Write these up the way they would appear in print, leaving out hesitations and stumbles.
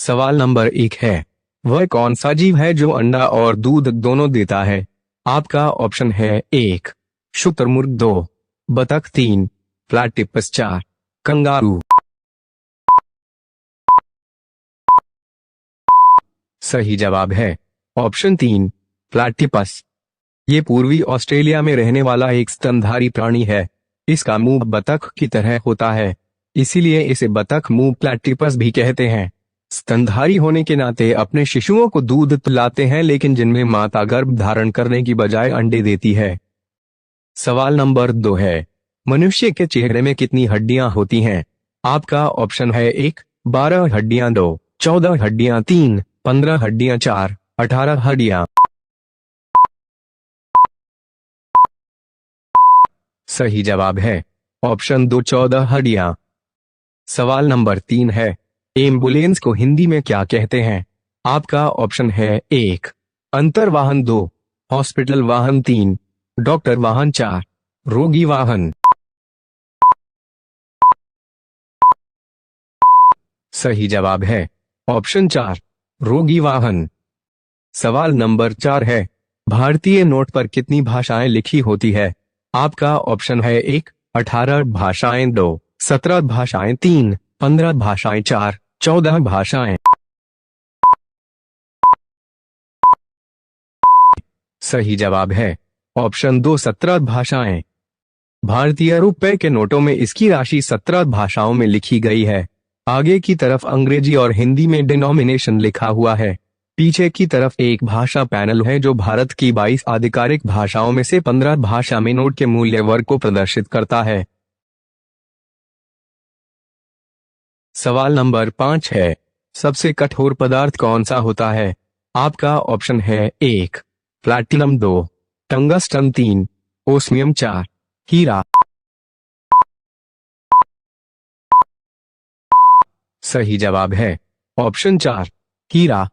सवाल नंबर 1 है, वह कौन सा जीव है जो अंडा और दूध दोनों देता है? आपका ऑप्शन है 1 शुतुरमुर्ग, 2 बतख, 3 प्लेटिपस, 4 कंगारू। सही जवाब है ऑप्शन 3 प्लेटिपस। ये पूर्वी ऑस्ट्रेलिया में रहने वाला एक स्तनधारी प्राणी है। इसका मुंह बतख की तरह होता है, इसीलिए इसे बतख मुंह प्लेटिपस भी कहते हैं। स्तनधारी होने के नाते अपने शिशुओं को दूध पिलाते हैं, लेकिन जिनमें माता गर्भ धारण करने की बजाय अंडे देती है। सवाल नंबर 2 है, मनुष्य के चेहरे में कितनी हड्डियां होती हैं? आपका ऑप्शन है 1 12 हड्डियां, 2 14 हड्डियां, 3 15 हड्डियां, 4 18 हड्डियां। सही जवाब है ऑप्शन 2 14 हड्डियां। सवाल नंबर 3 है, एम्बुलेंस को हिंदी में क्या कहते हैं? आपका ऑप्शन है 1 अंतर वाहन, 2 हॉस्पिटल वाहन, 3 डॉक्टर वाहन, 4 रोगी वाहन। सही जवाब है ऑप्शन 4 रोगी वाहन। सवाल नंबर 4 है, भारतीय नोट पर कितनी भाषाएं लिखी होती है? आपका ऑप्शन है 1 18 भाषाएं, 2 17 भाषाएं, 3 15 भाषाएं, 4 14 भाषाएं। सही जवाब है ऑप्शन 2 17 भाषाएं। भारतीय रुपए के नोटों में इसकी राशि 17 भाषाओं में लिखी गई है। आगे की तरफ अंग्रेजी और हिंदी में डिनोमिनेशन लिखा हुआ है। पीछे की तरफ एक भाषा पैनल है जो भारत की 22 आधिकारिक भाषाओं में से 15 भाषा में नोट के मूल्य वर्ग को प्रदर्शित करता है। सवाल नंबर 5 है, सबसे कठोर पदार्थ कौन सा होता है? आपका ऑप्शन है 1 प्लैटिनम, 2 टंगस्टन, 3 ओस्मियम, 4 हीरा। सही जवाब है ऑप्शन 4 हीरा।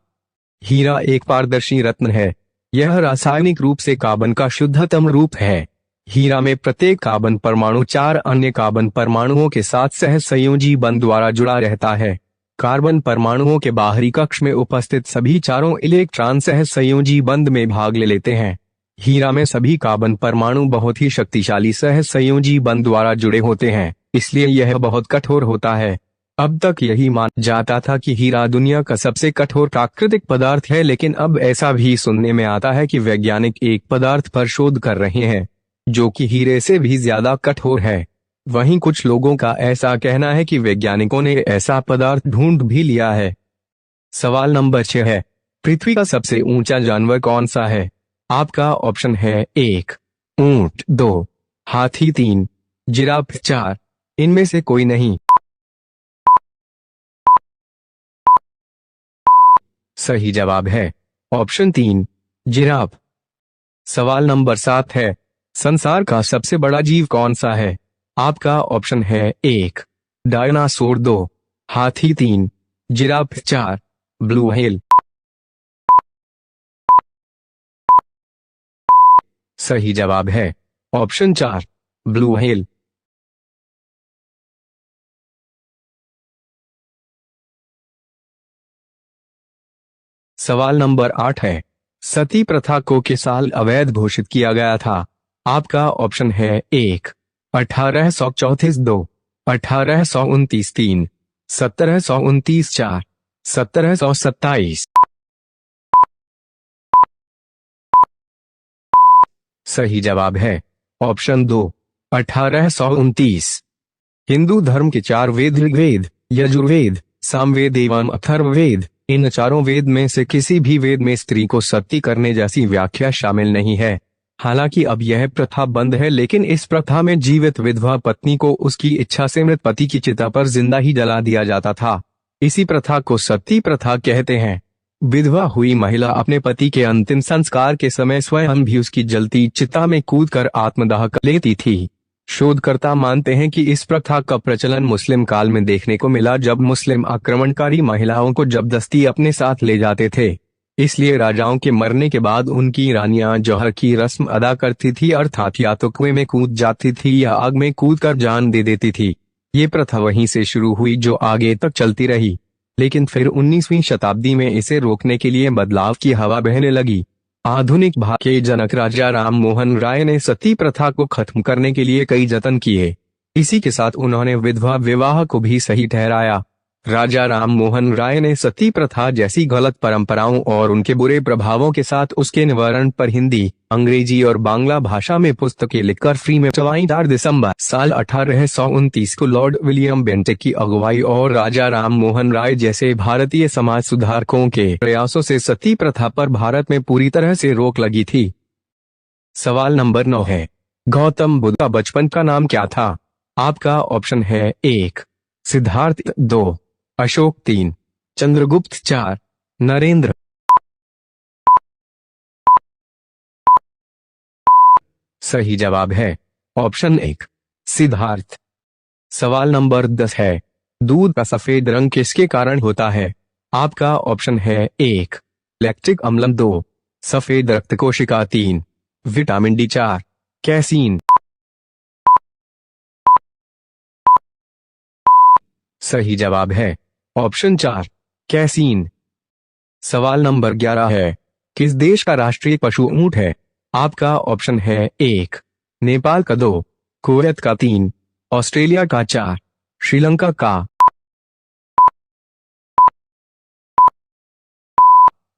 हीरा एक पारदर्शी रत्न है। यह रासायनिक रूप से कार्बन का शुद्धतम रूप है। हीरा में प्रत्येक कार्बन परमाणु 4 अन्य कार्बन परमाणुओं के साथ सहसंयोजी बंध द्वारा जुड़ा रहता है। कार्बन परमाणुओं के बाहरी कक्ष में उपस्थित सभी चारों इलेक्ट्रॉन सहसंयोजी बंध में भाग ले लेते हैं। हीरा में सभी कार्बन परमाणु बहुत ही शक्तिशाली सहसंयोजी बंध द्वारा जुड़े होते हैं, इसलिए यह बहुत कठोर होता है। अब तक यही माना जाता था कि हीरा दुनिया का सबसे कठोर प्राकृतिक पदार्थ है, लेकिन अब ऐसा भी सुनने में आता है कि वैज्ञानिक एक पदार्थ पर शोध कर रहे हैं जो कि हीरे से भी ज्यादा कठोर है। वहीं कुछ लोगों का ऐसा कहना है कि वैज्ञानिकों ने ऐसा पदार्थ ढूंढ भी लिया है। सवाल नंबर 6 है, पृथ्वी का सबसे ऊंचा जानवर कौन सा है? आपका ऑप्शन है 1 ऊंट, 2 हाथी, 3 जिराफ, 4 इनमें से कोई नहीं। सही जवाब है ऑप्शन 3 जिराफ। सवाल नंबर 7 है, संसार का सबसे बड़ा जीव कौन सा है? आपका ऑप्शन है 1 डायनासोर, 2 हाथी, 3 जिराफ, 4 ब्लू व्हेल। सही जवाब है ऑप्शन 4 ब्लू व्हेल। सवाल नंबर 8 है, सती प्रथा को किस साल अवैध घोषित किया गया था? आपका ऑप्शन है 1 1834, 2 1829, 3 1729, 4 1727। सही जवाब है ऑप्शन 2 1829। हिंदू धर्म के 4 वेद ऋग्वेद, यजुर्वेद, सामवेद एवं अथर्ववेद, इन चारों वेद में से किसी भी वेद में स्त्री को सती करने जैसी व्याख्या शामिल नहीं है। हालांकि अब यह प्रथा बंद है, लेकिन इस प्रथा में जीवित विधवा पत्नी को उसकी इच्छा से मृत पति की चिता पर जिंदा ही जला दिया जाता था। इसी प्रथा को सती प्रथा कहते हैं। विधवा हुई महिला अपने पति के अंतिम संस्कार के समय स्वयं भी उसकी जलती चिता में कूदकर आत्मदाह कर लेती थी। शोधकर्ता मानते हैं कि इस प्रथा का प्रचलन मुस्लिम काल में देखने को मिला, जब मुस्लिम आक्रमणकारी महिलाओं को जबरदस्ती अपने साथ ले जाते थे। इसलिए राजाओं के मरने के बाद उनकी रानियां जौहर की रस्म अदा करती थी, अर्थात या तो कुएं में कूद जाती थी या आग में कूदकर जान दे देती थी। ये प्रथा वहीं से शुरू हुई जो आगे तक चलती रही। लेकिन फिर 19वीं शताब्दी में इसे रोकने के लिए बदलाव की हवा बहने लगी। आधुनिक भारत के जनक राजा राम मोहन राय ने सती प्रथा को खत्म करने के लिए कई जतन किए। इसी के साथ उन्होंने विधवा विवाह को भी सही ठहराया। राजा राम मोहन राय ने सती प्रथा जैसी गलत परंपराओं और उनके बुरे प्रभावों के साथ उसके निवारण पर हिंदी, अंग्रेजी और बांग्ला भाषा में पुस्तकें लिखकर फ्री में चलाई। 4 दिसंबर साल 1829 को लॉर्ड विलियम बेंटिक की अगुवाई और राजा राम मोहन राय जैसे भारतीय समाज सुधारकों के प्रयासों से सती प्रथा पर भारत में पूरी तरह से रोक लगी थी। सवाल नंबर 9 है, गौतम बुद्ध का बचपन का नाम क्या था? आपका ऑप्शन है 1 सिद्धार्थ, 2 अशोक, 3 चंद्रगुप्त, 4 नरेंद्र। सही जवाब है ऑप्शन 1 सिद्धार्थ। सवाल नंबर 10 है, दूध का सफेद रंग किसके कारण होता है? आपका ऑप्शन है 1 लैक्टिक अम्ल, 2 सफेद रक्त कोशिका, 3 विटामिन डी, 4 कैसीन। सही जवाब है ऑप्शन 4 कैसीन। सवाल नंबर 11 है, किस देश का राष्ट्रीय पशु ऊंट है? आपका ऑप्शन है 1 नेपाल का, 2 कुवैत का, 3 ऑस्ट्रेलिया का, 4 श्रीलंका का।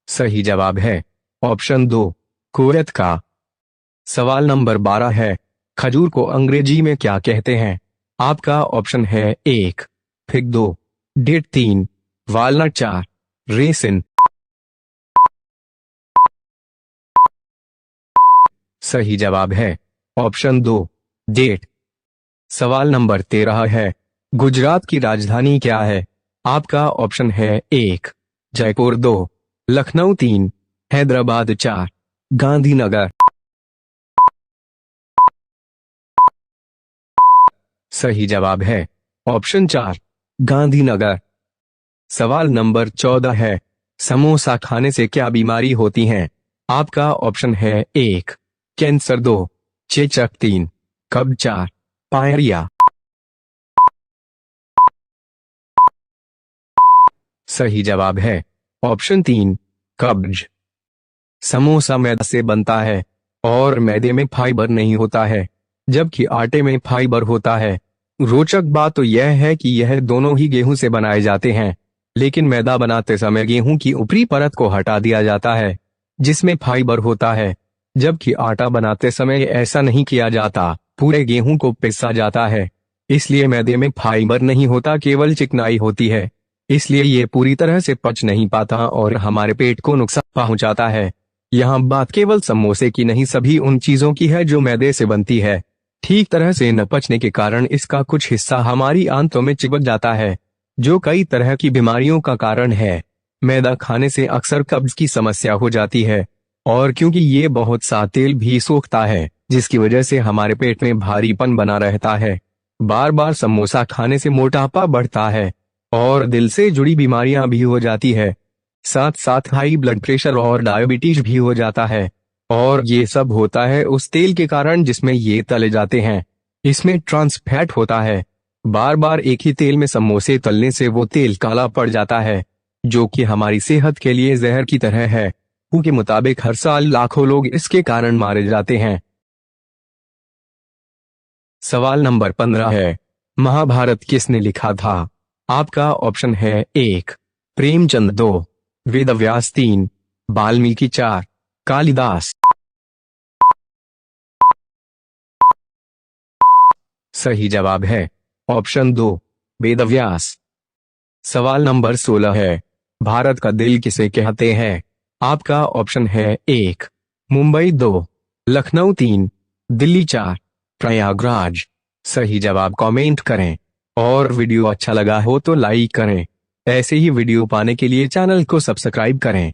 सही जवाब है ऑप्शन 2 कुवैत का। सवाल नंबर 12 है, खजूर को अंग्रेजी में क्या कहते हैं? आपका ऑप्शन है 1 फिग, 2 डेट, 3 वालनट, 4 रेसिन। सही जवाब है ऑप्शन 2 डेट। सवाल नंबर 13 है, गुजरात की राजधानी क्या है? आपका ऑप्शन है 1 जयपुर, 2 लखनऊ, 3 हैदराबाद, 4 गांधीनगर। सही जवाब है ऑप्शन 4 गांधीनगर। सवाल नंबर 14 है, समोसा खाने से क्या बीमारी होती है? आपका ऑप्शन है 1 कैंसर, 2 चेचक, 3 कब्ज, 4 पायरिया। सही जवाब है ऑप्शन 3 कब्ज। समोसा मैदा से बनता है और मैदे में फाइबर नहीं होता है, जबकि आटे में फाइबर होता है। रोचक बात तो यह है कि यह दोनों ही गेहूं से बनाए जाते हैं, लेकिन मैदा बनाते समय गेहूं की ऊपरी परत को हटा दिया जाता है जिसमें फाइबर होता है, जबकि आटा बनाते समय ऐसा नहीं किया जाता, पूरे गेहूं को पिसा जाता है। इसलिए मैदे में फाइबर नहीं होता, केवल चिकनाई होती है। इसलिए ये पूरी तरह से पच नहीं पाता और हमारे पेट को नुकसान पहुंचाता है। यहाँ बात केवल समोसे की नहीं, सभी उन चीजों की है जो मैदे से बनती है। ठीक तरह से न पचने के कारण इसका कुछ हिस्सा हमारी आंतों में चिपक जाता है, जो कई तरह की बीमारियों का कारण है। मैदा खाने से अक्सर कब्ज की समस्या हो जाती है, और क्योंकि ये बहुत सा तेल भी सोखता है, जिसकी वजह से हमारे पेट में भारीपन बना रहता है। बार बार समोसा खाने से मोटापा बढ़ता है और दिल से जुड़ी बीमारियां भी हो जाती है। साथ साथ हाई ब्लड प्रेशर और डायबिटीज भी हो जाता है, और ये सब होता है उस तेल के कारण जिसमें ये तले जाते हैं। इसमें ट्रांस फैट होता है। बार बार एक ही तेल में समोसे तलने से वो तेल काला पड़ जाता है, जो कि हमारी सेहत के लिए जहर की तरह है। WHO के मुताबिक हर साल लाखों लोग इसके कारण मारे जाते हैं। सवाल नंबर 15 है, महाभारत किसने लिखा था? आपका ऑप्शन है 1 प्रेमचंद, 2 वेदव्यास, 3 वाल्मीकि, 4 कालिदास। सही जवाब है ऑप्शन 2 वेदव्यास। सवाल नंबर 16 है, भारत का दिल किसे कहते हैं? आपका ऑप्शन है 1 मुंबई, 2 लखनऊ, 3 दिल्ली, 4 प्रयागराज। सही जवाब कमेंट करें, और वीडियो अच्छा लगा हो तो लाइक करें। ऐसे ही वीडियो पाने के लिए चैनल को सब्सक्राइब करें।